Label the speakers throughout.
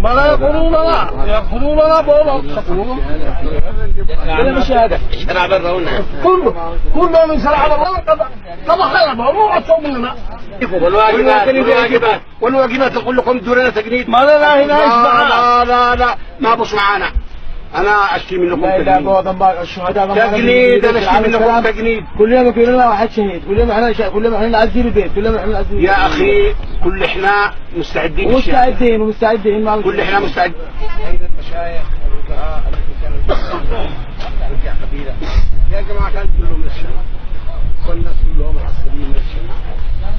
Speaker 1: ولا يقولون لا بابا كلام الشهادة
Speaker 2: شرع برهنا
Speaker 1: كله من شرع الله طبعا خير مو عصوا مننا
Speaker 2: والواجبات تقول لكم دورنا تجنيد
Speaker 1: ما لا هنا
Speaker 2: لا ما بص معانا انا اشتري منكم
Speaker 1: لا الشهداء
Speaker 2: تجنيد انا اشتري منكم تجنيد
Speaker 1: كل يوم يقولوا لنا واحد شهيد كل يوم احنا نعزي البيت كل يوم احنا نعزي
Speaker 2: يا اخي كل احنا مستعدين
Speaker 1: ومستعدين
Speaker 2: كل احنا مستعدين
Speaker 3: المشايخ الوجهاء رجع قبيله يا جماعه كان كلهم من الشمال والناس كلهم معصبين من الشمال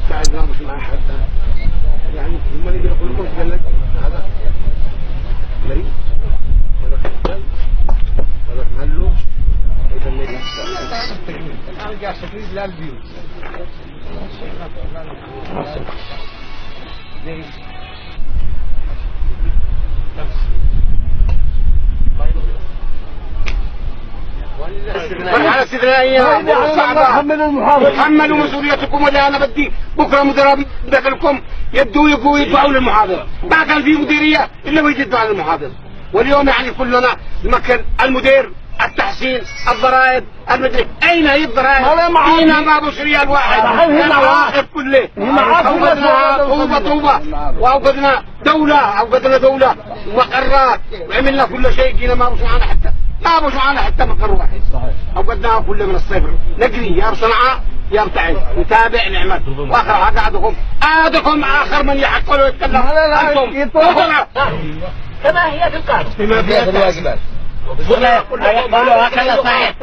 Speaker 3: بعد ما مش مع حد يعني هم اللي يقولوا لكم تجلد هذا غريب هذا خجل هذا مهلو هذا اللي انا جالس اكيد لا البيوت
Speaker 2: مرحلة استثنائية حملوا مسؤوليتكم ولا أنا بدي بكرة مدير دخلكم يدفعوا للمحاضر ما كان في مديرية إلا ويدفعوا على المحاضر واليوم يعني كلنا نمكن المدير التحسين الضرائب المدري أين هي الضرائب؟ فينا ما بوش ريال واحد العائق كله أوقدنا طوبة وأوقدنا دولة ومقرات وعملنا كل شيء جينا ما بوش معنا حتى مقر واحد أوقدناها كله من الصفر نجري يا بصنعاء يا بتعين نتابع نعمل واخر حاجة عادكم آخر من يحق له يتكلم أنتم
Speaker 1: كما هي في القانون
Speaker 2: بما فيها الواجبات
Speaker 1: يقبلوا هكذا صحيح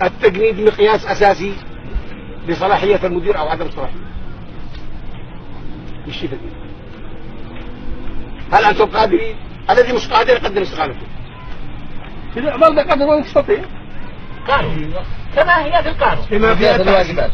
Speaker 2: التجنيد مقياس أساسي لصلاحية المدير أو عدم صلاحية مش تجنيد هل أنتم قادرين؟ الذي مش قادر يقدم استقالته
Speaker 1: في الإعمال بقدر ما يستطيع قانون كما هي في القانون
Speaker 2: بما فيها الواجبات